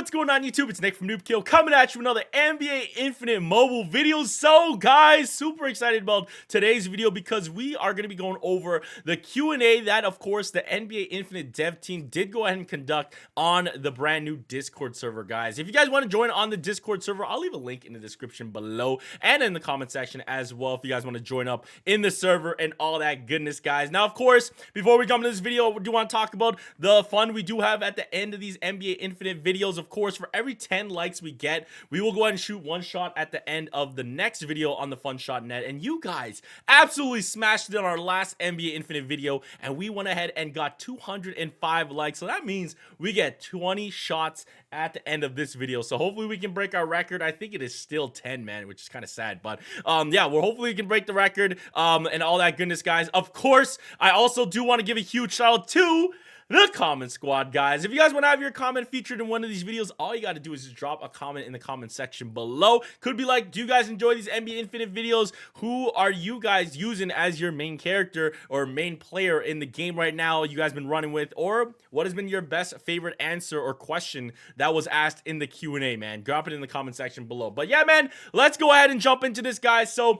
what's going on YouTube? It's Nick from Noobkill coming at you with another NBA Infinite mobile video. So guys, super excited about today's video because we are going to be going over the Q&A that of course the NBA Infinite dev team did go ahead and conduct on the brand new Discord server, guys. If you guys want to join on the Discord server, I'll leave a link in the description below and in the comment section as well if you guys want to join up in the server and all that goodness, guys. Now, of course, before we come to this video, we do want to talk about the fun we do have at the end of these NBA Infinite videos. Of course, for every 10 likes we get, we will go ahead and shoot one shot at the end of the next video on the Fun Shot Net. And you guys absolutely smashed it on our last NBA Infinite video, and we went ahead and got 205 likes. So that means we get 20 shots at the end of this video. So hopefully we can break our record. I think it is still 10, man, which is kind of sad. But yeah, we're hopefully we can break the record and all that goodness, guys. Of course, I also do want to give a huge shout out to the comment squad, guys. If you guys want to have your comment featured in one of these videos, all you got to do is just drop a comment in the comment section below. Could be like, do you guys enjoy these NBA Infinite videos? Who are you guys using as your main character or main player in the game right now you guys been running with? Or what has been your best favorite answer or question that was asked in the Q&A, man? Drop it in the comment section below. But yeah, man, let's go ahead and jump into this, guys. So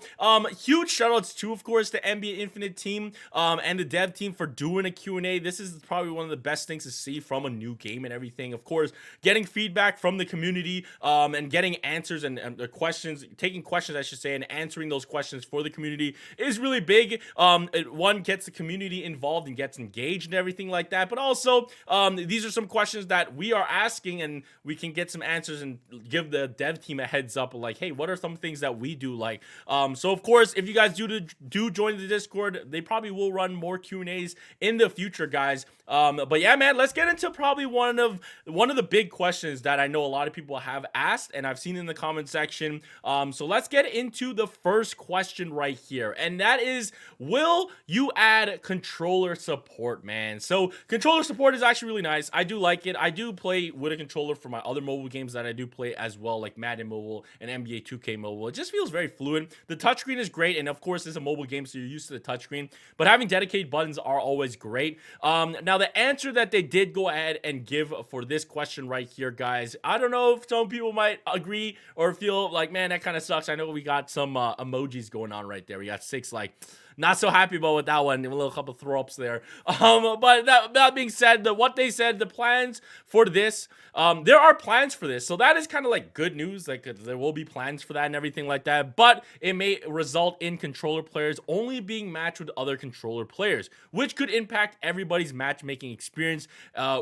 huge shout outs to, of course, the NBA Infinite team and the dev team for doing a Q&A. This is probably one of the best things to see from a new game and everything. Of course, getting feedback from the community and getting answers and questions, taking questions, I should say, and answering those questions for the community is really big. One gets the community involved and gets engaged and everything like that, but also these are some questions that we are asking and we can get some answers and give the dev team a heads up like, hey, what are some things that we do like? So of course, if you guys do join the Discord, they probably will run more Q&As in the future, guys. But yeah, man, let's get into probably one of the big questions that I know a lot of people have asked and I've seen in the comment section. So let's get into the first question right here, and that is, will you add controller support, man? So controller support is actually really nice. I do like it. I do play with a controller for my other mobile games that I do play as well, like Madden Mobile and NBA 2K Mobile. It just feels very fluid. The touchscreen is great, and of course it's a mobile game, so you're used to the touchscreen, but having dedicated buttons are always great. Now the answer that they did go ahead and give for this question right here, guys, I don't know if some people might agree or feel like, man, that kind of sucks. I know we got some emojis going on right there. We got 6 like not so happy about with that one, a little couple throw ups there. But that being said, what they said, the plans for this, there are plans for this, so that is kind of like good news. Like there will be plans for that and everything like that, but it may result in controller players only being matched with other controller players, which could impact everybody's matchmaking experience.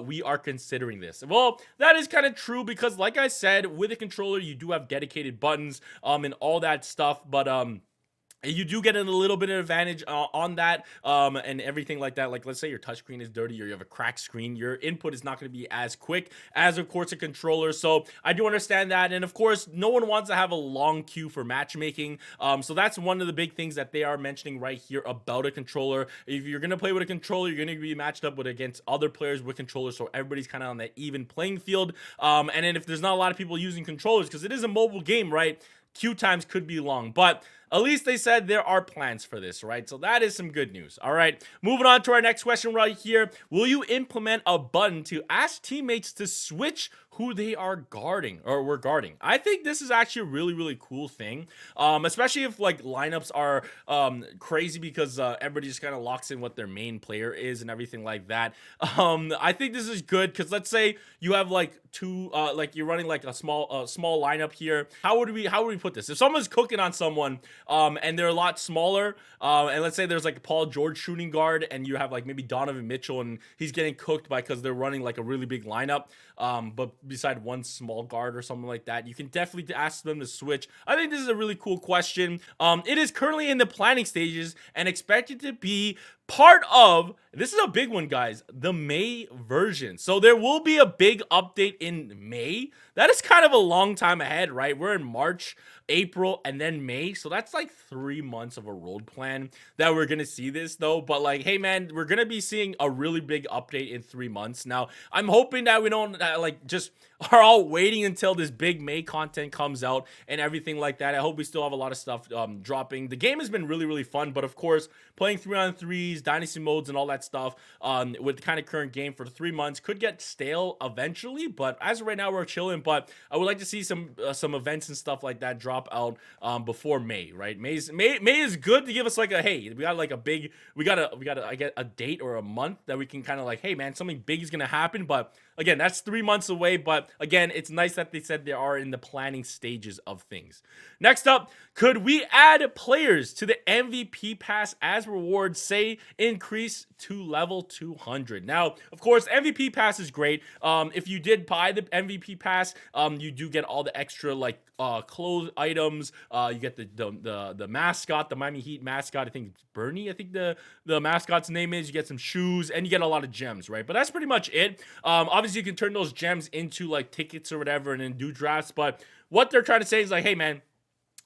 We are considering this. Well, that is kind of true because, like I said, with a controller you do have dedicated buttons and all that stuff, but you do get a little bit of advantage on that and everything like that. Like, let's say your touchscreen is dirty or you have a cracked screen, your input is not going to be as quick as, of course, a controller. So I do understand that. And of course, no one wants to have a long queue for matchmaking. So that's one of the big things that they are mentioning right here about a controller. If you're going to play with a controller, you're going to be matched up with against other players with controllers, so everybody's kind of on that even playing field. And then if there's not a lot of people using controllers, because it is a mobile game, right, queue times could be long, but at least they said there are plans for this, right? So that is some good news. All right, moving on to our next question right here. Will you implement a button to ask teammates to switch who they are guarding or were guarding? I think this is actually a really, really cool thing, especially if like lineups are crazy because everybody just kind of locks in what their main player is and everything like that. I think this is good because let's say you have like like you're running like a small lineup here. How would we put this? If someone's cooking on someone and they're a lot smaller, and let's say there's like a Paul George shooting guard and you have like maybe Donovan Mitchell and he's getting cooked because they're running like a really big lineup, but beside one small guard or something like that, you can definitely ask them to switch. I think this is a really cool question. It is currently in the planning stages and expected to be part of, this is a big one, guys, the May version. So there will be a big update in May. That is kind of a long time ahead, right? We're in March, April, and then May. So that's like 3 months of a road plan that we're going to see this, though. But like, hey, man, we're going to be seeing a really big update in 3 months. Now, I'm hoping that we don't like just are all waiting until this big May content comes out and everything like that. I hope we still have a lot of stuff dropping. The game has been really, really fun, but of course, playing 3-on-3s, dynasty modes, and all that stuff with the kind of current game for 3 months could get stale eventually. But as of right now, we're chilling. But I would like to see some events and stuff like that drop out before May. Right? May is good to give us like a, hey, we got like a big, we got I get a date or a month that we can kind of like, hey man, something big is gonna happen. But again, that's 3 months away. But again, it's nice that they said they are in the planning stages of things. Next up, could we add players to the MVP pass as rewards, say increase to level 200? Now, of course, MVP pass is great. If you did buy the MVP pass, you do get all the extra like clothes items. You get the mascot, the Miami Heat mascot. I think it's Bernie. I think the mascot's name is. You get some shoes and you get a lot of gems, right? But that's pretty much it. Obviously, you can turn those gems into like tickets or whatever and then do drafts. But what they're trying to say is like, hey man,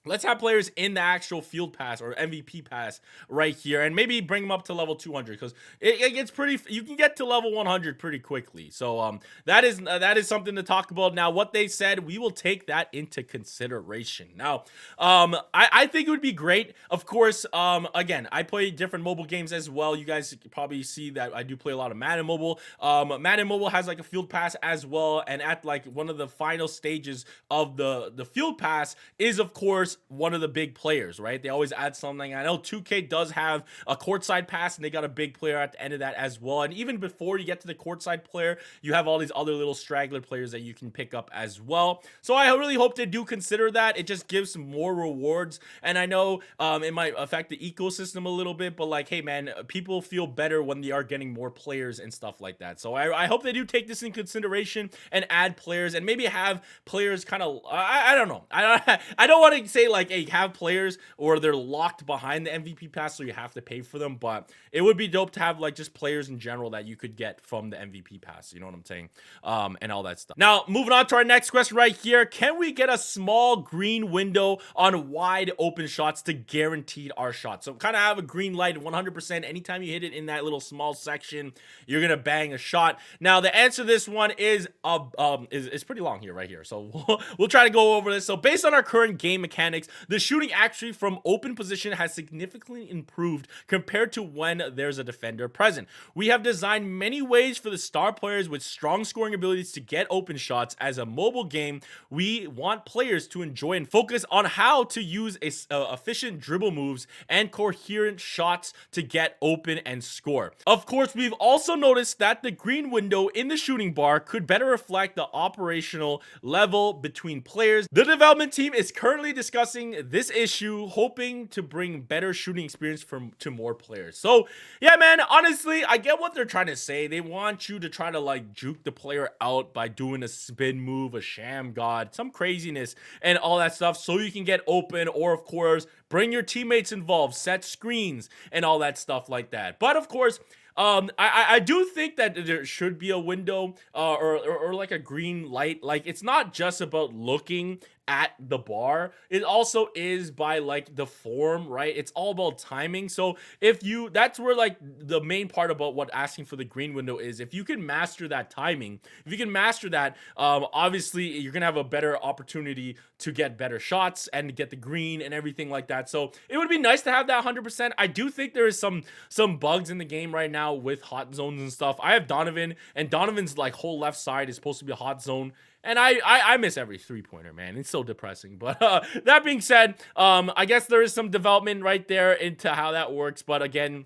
let's have players in the actual field pass or MVP pass right here, and maybe bring them up to level 200 because it gets pretty. You can get to level 100 pretty quickly. So that is something to talk about. Now, what they said, we will take that into consideration. Now, I think it would be great. Of course, again, I play different mobile games as well. You guys probably see that I do play a lot of Madden Mobile. Madden Mobile has like a field pass as well, and at like one of the final stages of the field pass is of course one of the big players, right? They always add something. I know 2K does have a courtside pass, and they got a big player at the end of that as well. And even before you get to the courtside player, you have all these other little straggler players that you can pick up as well. So I really hope they do consider that. It just gives some more rewards. And I know it might affect the ecosystem a little bit, but like, hey man, people feel better when they are getting more players and stuff like that. So I hope they do take this in consideration and add players, and maybe have players kind of, I don't know. I don't want to say like, hey, have players or they're locked behind the MVP pass so you have to pay for them, but it would be dope to have like just players in general that you could get from the MVP pass, you know what I'm saying, and all that stuff. Now, moving on to our next question right here. Can we get a small green window on wide open shots to guarantee our shot? So kind of have a green light 100%. Anytime you hit it in that little small section, you're gonna bang a shot. Now, the answer to this one is pretty long here, right here. So we'll try to go over this. So based on our current game mechanics, the shooting actually from open position has significantly improved compared to when there's a defender present. We have designed many ways for the star players with strong scoring abilities to get open shots. As a mobile game, we want players to enjoy and focus on how to use efficient dribble moves and coherent shots to get open and score. Of course, we've also noticed that the green window in the shooting bar could better reflect the operational level between players. The development team is currently discussing this issue, hoping to bring better shooting experience to more players. So yeah, man, honestly, I get what they're trying to say. They want you to try to like juke the player out by doing a spin move, a sham god, some craziness and all that stuff so you can get open, or of course bring your teammates involved, set screens and all that stuff like that. But of course, I do think that there should be a window or like a green light. Like, it's not just about looking at the bar, it also is by like the form, right? It's all about timing. So if you, that's where like the main part about what asking for the green window is. If you can master that timing, if you can master that, obviously you're gonna have a better opportunity to get better shots and get the green and everything like that. So it would be nice to have that 100%. I do think there is some bugs in the game right now with hot zones and stuff. I have Donovan, and Donovan's like whole left side is supposed to be a hot zone. And I miss every three-pointer, man. It's so depressing. But that being said, I guess there is some development right there into how that works. But again,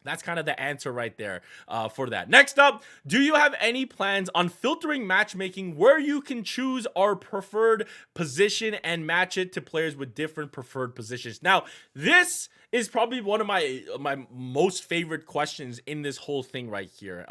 that's kind of the answer right there for that. Next up, do you have any plans on filtering matchmaking where you can choose our preferred position and match it to players with different preferred positions? Now, this is probably one of my most favorite questions in this whole thing right here,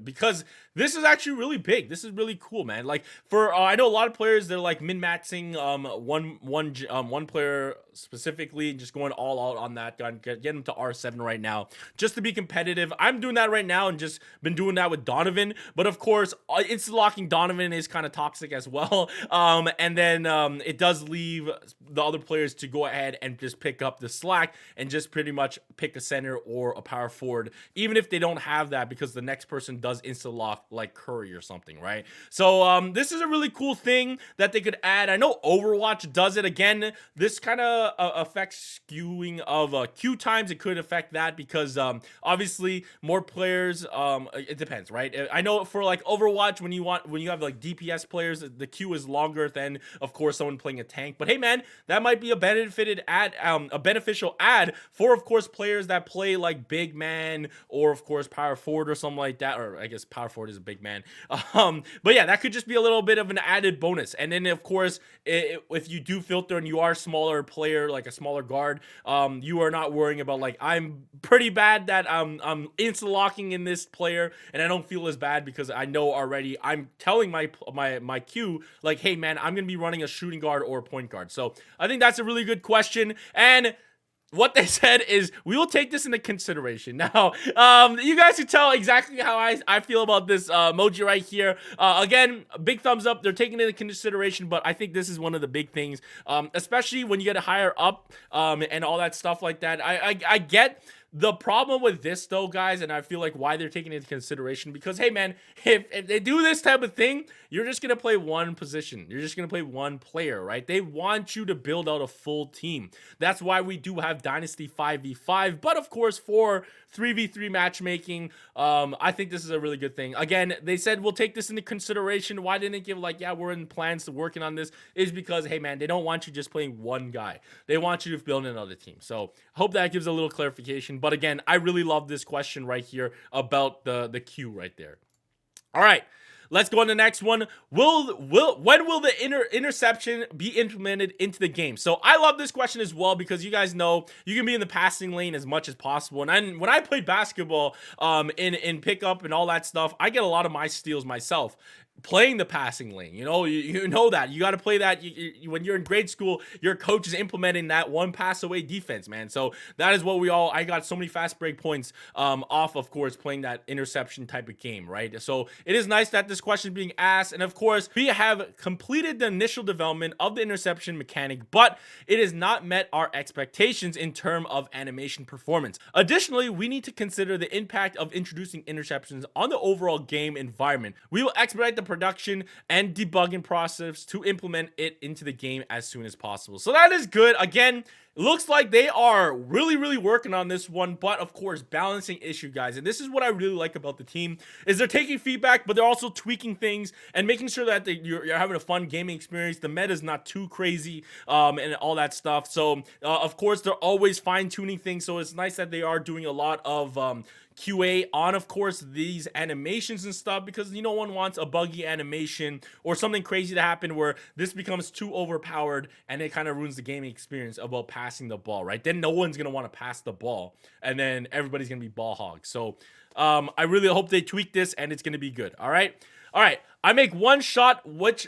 because this is actually really big. This is really cool, man. Like, for I know a lot of players, they're like min-maxing one player specifically, just going all out on that gun, get him to R7 right now just to be competitive. I'm doing that right now and just been doing that with Donovan. But of course, instant locking Donovan is kind of toxic as well. And then it does leave the other players to go ahead and just pick up the slack and and just pretty much pick a center or a power forward, even if they don't have that, because the next person does insta lock like Curry or something, right? So this is a really cool thing that they could add. I know Overwatch does it. Again, this kind of affects skewing of queue times. It could affect that because obviously more players, it depends, right? I know for like Overwatch, when you have like DPS players, the queue is longer than, of course, someone playing a tank. But hey man, that might be a beneficial add for, of course, players that play like big man, or of course power forward or something like that. Or I guess power forward is a big man. But yeah, that could just be a little bit of an added bonus. And then of course, if you do filter and you are a smaller player, like a smaller guard, you are not worrying about like, I'm pretty bad that I'm insta locking in this player, and I don't feel as bad because I know already I'm telling my queue like, hey man, I'm gonna be running a shooting guard or a point guard. So I think that's a really good question. And what they said is, we will take this into consideration. Now, you guys can tell exactly how I feel about this emoji right here. Again, big thumbs up. They're taking it into consideration, but I think this is one of the big things, especially when you get higher up and all that stuff like that. I get the problem with this though, guys, and I feel like why they're taking it into consideration, because hey man, if they do this type of thing, you're just gonna play one position, you're just gonna play one player, right? They want you to build out a full team. That's why we do have Dynasty 5v5, but of course for 3v3 matchmaking, I think this is a really good thing. Again, they said we'll take this into consideration. Why didn't they give like, yeah, we're in plans to working on this? Is because hey man, they don't want you just playing one guy, they want you to build another team. So hope that gives a little clarification. But again, I really love this question right here about the queue right there. All right, let's go on to the next one. When will the interception be implemented into the game? So I love this question as well, because you guys know you can be in the passing lane as much as possible. And when I played basketball in pickup and all that stuff, I get a lot of my steals myself playing the passing lane. You know that you got to play that. When you're in grade school, your coach is implementing that one pass away defense, man. So that is what I got so many fast break points off, of course, playing that interception type of game, right? So it is nice that this question is being asked. And of course, we have completed the initial development of the interception mechanic, but it has not met our expectations in terms of animation performance. Additionally, we need to consider the impact of introducing interceptions on the overall game environment. We will expedite the production and debugging process to implement it into the game as soon as possible. So that is good. Again, it looks like they are really working on this one, but of course, balancing issue, guys. And this is what I really like about the team, is they're taking feedback, but they're also tweaking things and making sure that you're having a fun gaming experience. The meta is not too crazy and all that stuff. So of course, they're always fine-tuning things. So it's nice that they are doing a lot of QA on, of course, these animations and stuff, because no one wants a buggy animation or something crazy to happen where this becomes too overpowered and it kind of ruins the gaming experience about passing the ball, right? Then no one's going to want to pass the ball, and then everybody's going to be ball hogs. So I really hope they tweak this and it's going to be good. All right. I make one shot which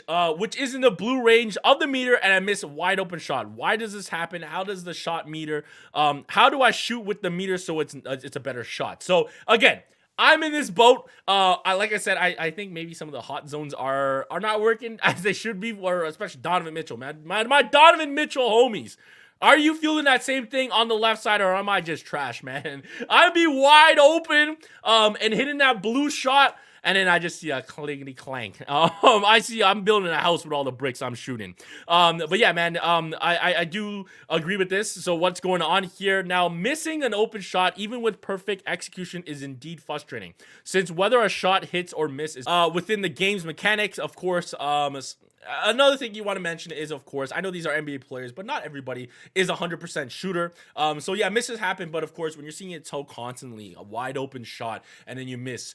is in the blue range of the meter, and I miss a wide open shot. Why does this happen? How does the shot meter? How do I shoot with the meter so it's a better shot? So again, I'm in this boat. Like I said, I think maybe some of the hot zones are not working as they should be, or especially Donovan Mitchell, man. My Donovan Mitchell homies. Are you feeling that same thing on the left side, or am I just trash, man? I'd be wide open and hitting that blue shot, and then I just see a clinkety clank. I'm building a house with all the bricks I'm shooting. But yeah, man, I do agree with this. So what's going on here? Now, missing an open shot, even with perfect execution, is indeed frustrating, since whether a shot hits or misses within the game's mechanics, of course. Another thing you want to mention is, of course, I know these are NBA players, but not everybody is 100% shooter. So yeah, misses happen, but of course, when you're seeing it so constantly, a wide open shot, and then you miss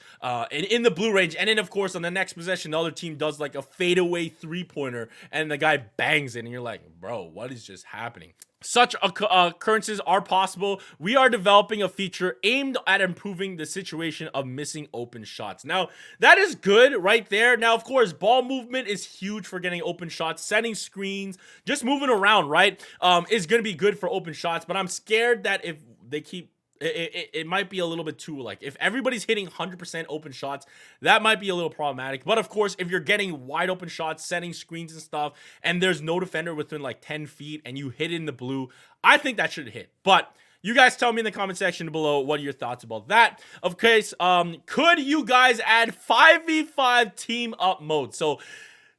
in the blue range, and then of course on the next possession, the other team does like a fadeaway 3-pointer, and the guy bangs it, and you're like, bro, what is just happening? Such occurrences are possible. We are developing a feature aimed at improving the situation of missing open shots. Now, that is good right there. Now, of course, ball movement is huge for getting open shots. Setting screens, just moving around, right, is going to be good for open shots. But I'm scared that if they keep it might be a little bit too, like, if everybody's hitting 100% open shots, that might be a little problematic. But of course, if you're getting wide open shots, setting screens and stuff, and there's no defender within like 10 feet and you hit in the blue, I think that should hit. But You guys tell me in the comment section below what are your thoughts about that. Of course, could you guys add 5v5 team up mode? So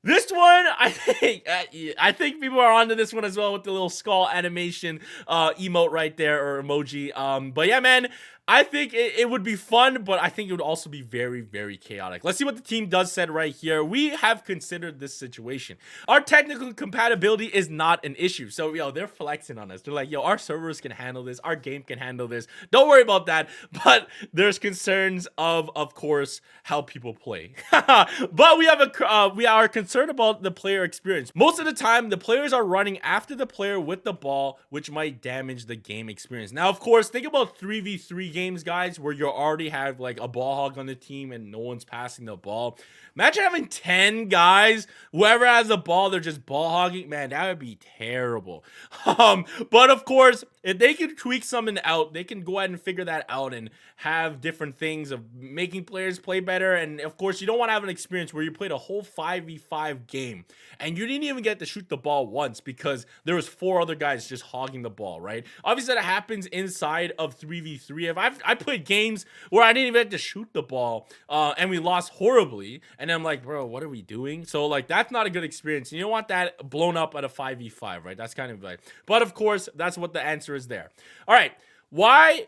this one, I think people are onto this one as well with the little skull animation emote right there, or emoji. But yeah, man, I think it would be fun, but I think it would also be very, very chaotic. Let's see what the team does said right here. We have considered this situation. Our technical compatibility is not an issue. So, yo, they're flexing on us. They're like, yo, our servers can handle this. Our game can handle this. Don't worry about that. But there's concerns of course, how people play. But we are concerned about the player experience. Most of the time, the players are running after the player with the ball, which might damage the game experience. Now, of course, think about 3v3 games, guys, where you already have like a ball hog on the team and no one's passing the ball. Imagine having 10 guys, whoever has the ball, they're just ball hogging. Man, that would be terrible. But of course, if they can tweak something out, they can go ahead and figure that out and have different things of making players play better. And of course, you don't want to have an experience where you played a whole 5v5 game and you didn't even get to shoot the ball once because there was 4 other guys just hogging the ball, right? Obviously, that happens inside of 3v3. If I played games where I didn't even get to shoot the ball and we lost horribly, and I'm like, bro, what are we doing? So like, that's not a good experience. You don't want that blown up at a 5v5, right? That's kind of like, but of course, that's what the answer is there. All right, why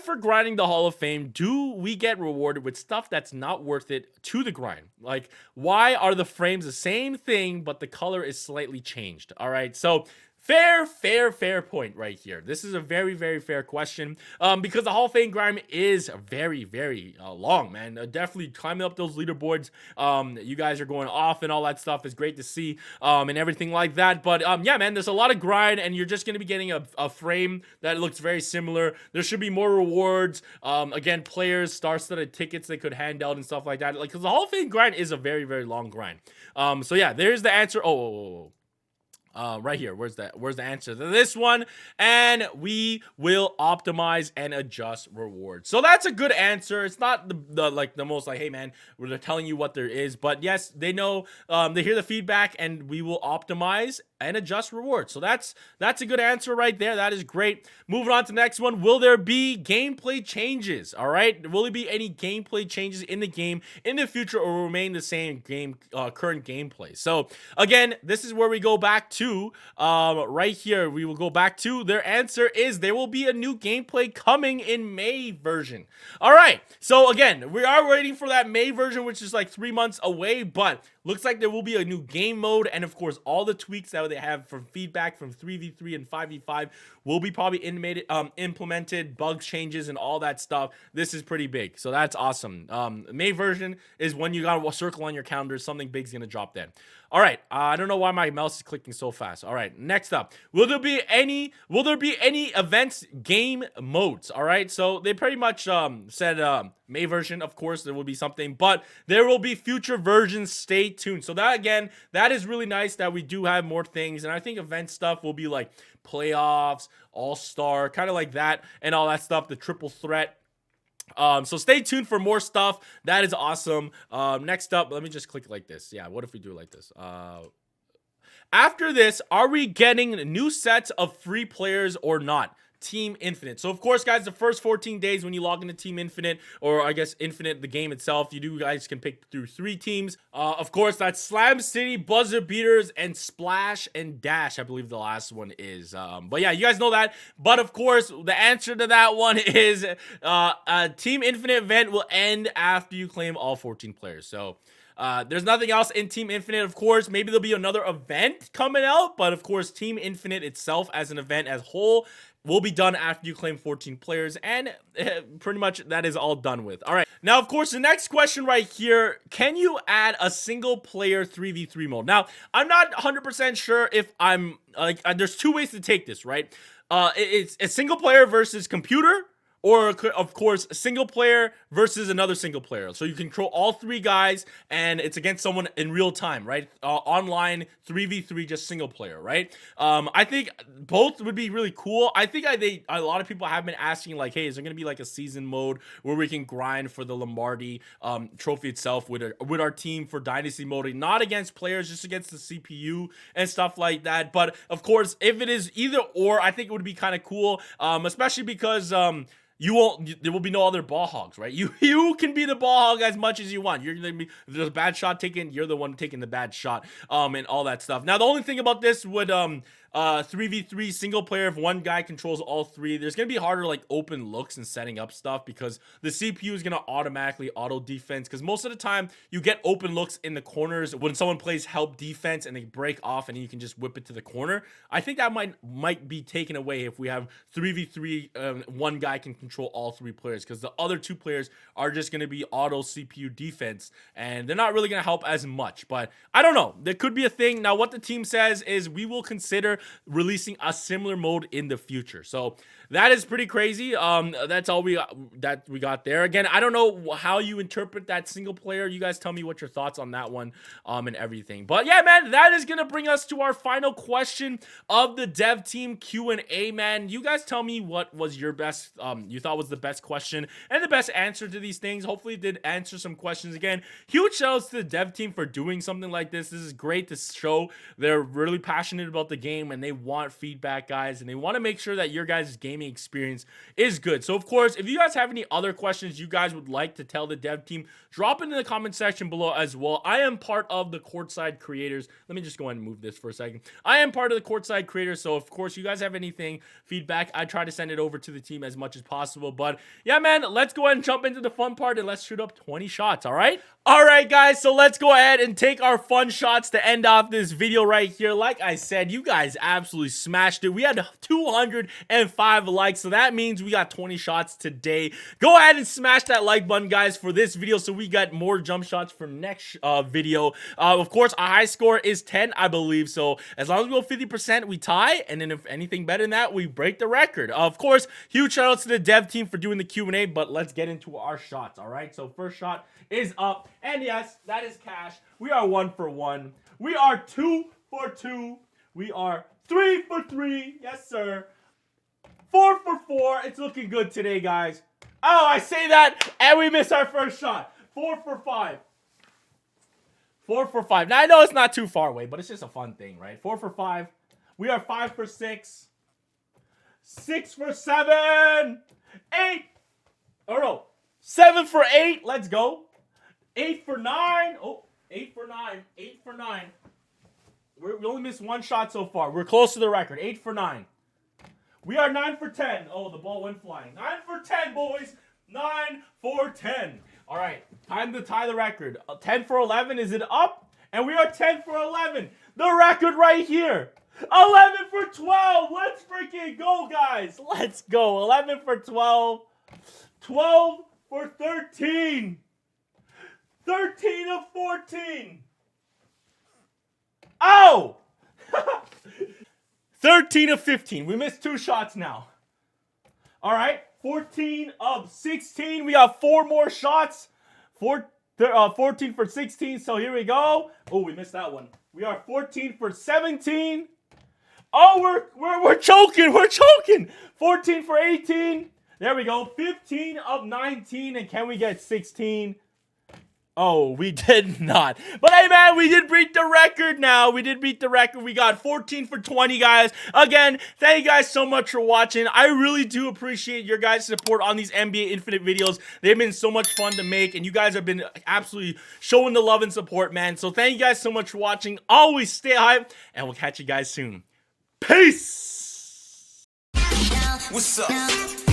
for grinding the Hall of Fame do we get rewarded with stuff that's not worth it to the grind? Like, why are the frames the same thing but the color is slightly changed? All right, so fair point right here. This is a very, very fair question because the Hall of Fame grind is very, very long, man. Definitely climbing up those leaderboards. You guys are going off and all that stuff is great to see and everything like that. But yeah, man, there's a lot of grind and you're just going to be getting a frame that looks very similar. There should be more rewards. Again, players, star-studded tickets they could hand out and stuff like that. Like, because the Hall of Fame grind is a very, very long grind. So yeah, there's the answer. Right here, where's the answer to this one? And we will optimize and adjust rewards. So that's a good answer. It's not the most like, hey man, we're telling you what there is, but yes, they know, they hear the feedback and we will optimize and adjust rewards. So that's a good answer right there. That is great. Moving on to the next one. Will there be gameplay changes? All right, will there be any gameplay changes in the game in the future, or will remain the same current gameplay? So again, this is where we go back to right here. We will go back to their answer is there will be a new gameplay coming in May version. All right, so again, we are waiting for that May version, which is like 3 months away, but looks like there will be a new game mode, and of course, all the tweaks that they have from feedback from 3v3 and 5v5 will be probably implemented, bug changes, and all that stuff. This is pretty big, so that's awesome. May version is when you got a circle on your calendar. Something big's gonna drop then. All right, I don't know why my mouse is clicking so fast. All right, next up, will there be any events game modes? All right, so they pretty much said May version, of course there will be something, but there will be future versions. Stay tuned. So that, again, that is really nice that we do have more things, and I think event stuff will be like playoffs, all-star, kind of like that, and all that stuff, the triple threat. So stay tuned for more stuff. That is awesome. Next up, let me just click like this. Yeah, what if we do it like this? After this, are we getting new sets of free players or not? Team Infinite. So of course, guys, the first 14 days when you log into Team Infinite, or I guess Infinite, the game itself, you guys can pick through 3 teams. Of course, that's Slam City, Buzzer Beaters, and Splash and Dash, I believe the last one is. But yeah, you guys know that. But of course, the answer to that one is a Team Infinite event will end after you claim all 14 players. So there's nothing else in Team Infinite. Of course, maybe there'll be another event coming out, but of course, Team Infinite itself as an event as whole will be done after you claim 14 players, and pretty much that is all done with. All right, now of course the next question right here, can you add a single player 3v3 mode? Now I'm not 100% sure if I'm like, there's 2 ways to take this, right? It's a single player versus computer, or of course single player versus another single player. So you control all 3 guys, and it's against someone in real time, right? Online 3v3, just single player, right? I think both would be really cool. I think a lot of people have been asking, like, hey, is there gonna be like a season mode where we can grind for the Lombardi trophy itself with our team for dynasty mode, not against players, just against the CPU and stuff like that. But of course, if it is either or, I think it would be kind of cool, especially because there will be no other ball hogs, right? You can be the ball hog as much as you want. You're gonna be, if there's a bad shot taken, you're the one taking the bad shot, and all that stuff. Now the only thing about this would 3v3 single player, if one guy controls all 3, there's gonna be harder like open looks and setting up stuff, because the CPU is gonna automatically auto defense, because most of the time you get open looks in the corners when someone plays help defense and they break off and you can just whip it to the corner. I think that might be taken away if we have 3v3, one guy can control all 3 players, because the other 2 players are just gonna be auto CPU defense and they're not really gonna help as much. But I don't know, there could be a thing. Now what the team says is we will consider releasing a similar mode in the future. So that is pretty crazy. That's all we got there. Again, I don't know how you interpret that single player. You guys tell me what your thoughts on that one, and everything. But yeah, man, that is gonna bring us to our final question of the dev team Q&A, man. You guys tell me what was your best, you thought was the best question and the best answer to these things. Hopefully it did answer some questions. Again, huge shout outs to the dev team for doing something like this. This is great to show they're really passionate about the game and they want feedback, guys, and they want to make sure that your guys' gaming experience is good. So of course, if you guys have any other questions you guys would like to tell the dev team, drop it in the comment section below as well. I am part of the Courtside creators. Let me just go ahead and move this for a second. I am part of the Courtside creators, so of course you guys have anything, feedback, I try to send it over to the team as much as possible. But yeah, man, let's go ahead and jump into the fun part and let's shoot up 20 shots. All right, guys, so let's go ahead and take our fun shots to end off this video right here. Like I said, you guys absolutely smashed it. We had 205 likes, so that means we got 20 shots today. Go ahead and smash that like button, guys, for this video so we got more jump shots for next video. Of course, our high score is 10, I believe, so as long as we go 50%, we tie, and then if anything better than that, we break the record. Of course, huge shout outs to the dev team for doing the Q&A, but let's get into our shots. All right, so first shot is up, and yes, that is cash. We are 1 for 1. We are 2 for 2. We are 3 for 3. Yes, sir. 4 for 4. It's looking good today, guys. Oh, I say that, and we miss our first shot. 4 for 5. 4 for 5. Now, I know it's not too far away, but it's just a fun thing, right? 4 for 5. We are 5 for 6. 6 for 7. 8. Oh, no. 7 for 8. Let's go. 8 for 9. Oh, 8 for 9. 8 for 9. We only missed 1 shot so far. We're close to the record. 8 for 9. We are 9 for 10. Oh, the ball went flying. 9 for 10, boys. 9 for 10. All right, time to tie the record. 10 for 11. Is it up? And we are 10 for 11. The record right here. 11 for 12. Let's freaking go, guys. Let's go. 11 for 12. 12 for 13. 13 of 14. Oh! 13 of 15. We missed 2 shots now. All right. 14 of 16. We have 4 more shots. 14 for 16. So here we go. Oh, we missed that one. We are 14 for 17. Oh, we're choking. We're choking. 14 for 18. There we go. 15 of 19. And can we get 16? Oh, we did not. But hey, man, we did beat the record now. We did beat the record. We got 14 for 20, guys. Again, thank you guys so much for watching. I really do appreciate your guys' support on these NBA Infinite videos. They've been so much fun to make, and you guys have been absolutely showing the love and support, man. So thank you guys so much for watching. Always stay hype, and we'll catch you guys soon. Peace! What's up?